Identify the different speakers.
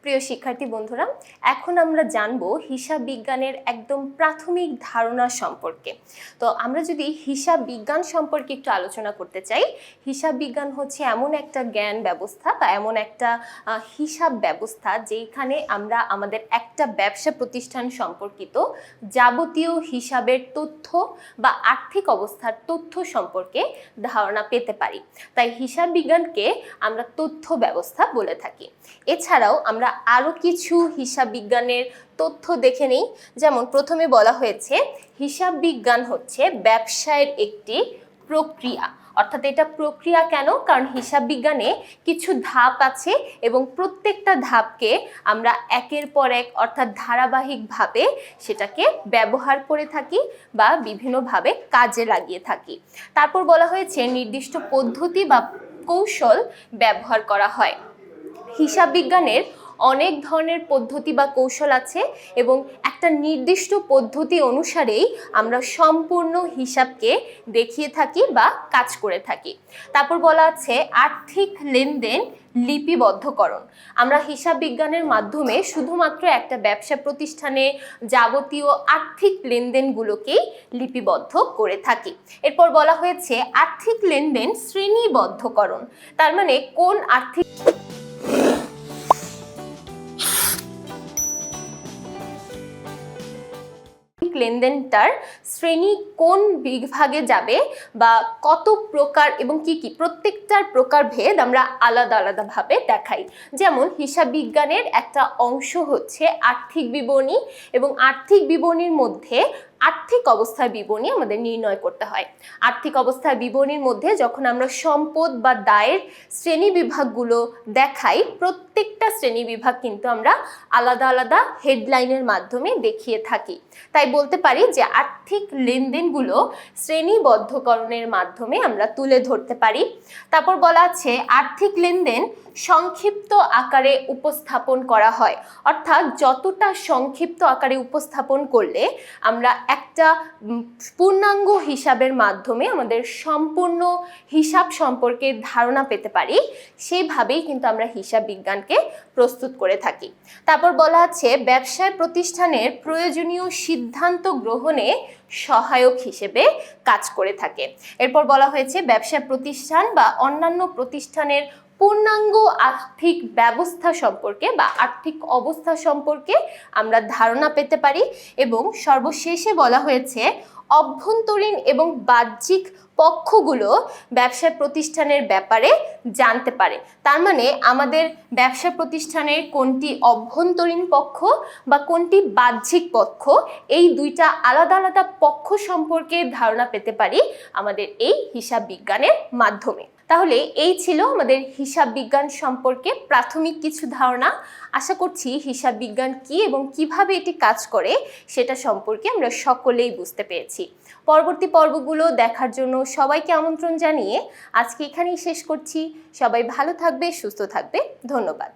Speaker 1: প্রিয় শিক্ষার্থী বন্ধুরা, এখন আমরা জানব হিসাব বিজ্ঞানের একদম প্রাথমিক ধারণা সম্পর্কে। তো আমরা যদি হিসাব বিজ্ঞান সম্পর্কে একটু আলোচনা করতে চাই, হিসাব বিজ্ঞান হচ্ছে এমন একটা জ্ঞান ব্যবস্থা বা এমন একটা হিসাব ব্যবস্থা যেখানে আমরা আমাদের একটা ব্যবসা প্রতিষ্ঠান সম্পর্কিত যাবতীয় হিসাবের তথ্য বা আর্থিক অবস্থার তথ্য সম্পর্কে ধারণা পেতে পারি। তাই হিসাব বিজ্ঞানকে আমরা তথ্য ব্যবস্থা বলে থাকি। এছাড়াও আমরা আরও কিছু হিসাব বিজ্ঞানের তথ্য দেখে নিই। যেমন প্রথমে বলা হয়েছে হিসাব বিজ্ঞান হচ্ছে ব্যবসায়ের একটি প্রক্রিয়া। অর্থাৎ এটা প্রক্রিয়া কেন? কারণ হিসাব বিজ্ঞানে কিছু ধাপ আছে এবং প্রত্যেকটা ধাপকে আমরা একের পর এক অর্থাৎ ধারাবাহিকভাবে সেটাকে ব্যবহার করে থাকি বা বিভিন্নভাবে কাজে লাগিয়ে থাকি। তারপর বলা হয়েছে নির্দিষ্ট পদ্ধতি বা কৌশল ব্যবহার করা হয়। হিসাব বিজ্ঞানের অনেক ধরনের পদ্ধতি বা কৌশল আছে এবং একটা নির্দিষ্ট পদ্ধতি অনুসারেই আমরা সম্পূর্ণ হিসাবকে দেখিয়ে থাকি বা কাজ করে থাকি। তারপর বলা আছে আর্থিক লেনদেন লিপিবদ্ধকরণ। আমরা হিসাব বিজ্ঞানের মাধ্যমে শুধুমাত্র একটা ব্যবসা প্রতিষ্ঠানে যাবতীয় আর্থিক লেনদেনগুলোকেই লিপিবদ্ধ করে থাকি। এরপর বলা হয়েছে আর্থিক লেনদেন শ্রেণীবদ্ধকরণ। তার মানে কোন আর্থিক লেনদেনটার শ্রেণী কোন বিভাগে যাবে বা কত প্রকার এবং কি কি প্রত্যেকটার প্রকারভেদ আমরা আলাদা আলাদাভাবে দেখাই। যেমন হিসাব বিজ্ঞানের একটা অংশ হচ্ছে আর্থিক বিবরণী এবং আর্থিক বিবরণীর মধ্যে আর্থিক অবস্থার বিবরণী আমাদের নির্ণয় করতে হয়। আর্থিক অবস্থার বিবরণীর মধ্যে যখন আমরা সম্পদ বা দায়ের শ্রেণী বিভাগগুলো দেখাই, প্রত্যেকটা শ্রেণী বিভাগ কিন্তু আমরা আলাদা আলাদা হেডলাইনের মাধ্যমে দেখিয়ে থাকি। তাই বলতে পারি যে আর্থিক লেনদেনগুলো শ্রেণীবদ্ধকরণের মাধ্যমে আমরা তুলে ধরতে পারি। তারপর বলা আছে আর্থিক লেনদেন সংক্ষিপ্ত আকারে উপস্থাপন করা হয়। অর্থাৎ যতটা সংক্ষিপ্ত আকারে উপস্থাপন করলে আমরা একটা পূর্ণাঙ্গ হিসাবের মাধ্যমে আমাদের সম্পূর্ণ হিসাব সম্পর্কে ধারণা পেতে পারি, সেইভাবেই কিন্তু আমরা হিসাব বিজ্ঞানকে প্রস্তুত করে থাকি। তারপর বলা আছে ব্যবসায় প্রতিষ্ঠানের প্রয়োজনীয় সিদ্ধান্ত গ্রহণে সহায়ক হিসেবে কাজ করে থাকে। এরপর বলা হয়েছে ব্যবসা প্রতিষ্ঠান বা অন্যান্য প্রতিষ্ঠানের পূর্ণাঙ্গ আর্থিক ব্যবস্থা সম্পর্কে বা আর্থিক অবস্থা সম্পর্কে আমরা ধারণা পেতে পারি। এবং সর্বশেষে বলা হয়েছে অভ্যন্তরীণ এবং বাহ্যিক পক্ষগুলো ব্যবসা প্রতিষ্ঠানের ব্যাপারে জানতে পারে। তার মানে আমাদের ব্যবসা প্রতিষ্ঠানের কোনটি অভ্যন্তরীণ পক্ষ বা কোনটি বাহ্যিক পক্ষ, এই দুইটা আলাদা আলাদা পক্ষ সম্পর্কে ধারণা পেতে পারি আমাদের এই হিসাব বিজ্ঞানের মাধ্যমে। তাহলে এই ছিল আমাদের হিসাব বিজ্ঞান সম্পর্কে প্রাথমিক কিছু ধারণা। আশা করছি হিসাব বিজ্ঞান কি এবং কিভাবে এটি কাজ করে সেটা সম্পর্কে আমরা সকলেই বুঝতে পেরেছি। পরবর্তী পর্বগুলো দেখার জন্য সবাইকে আমন্ত্রণ জানিয়ে আজকে এখানেই শেষ করছি। সবাই ভালো থাকবে, সুস্থ থাকবে। ধন্যবাদ।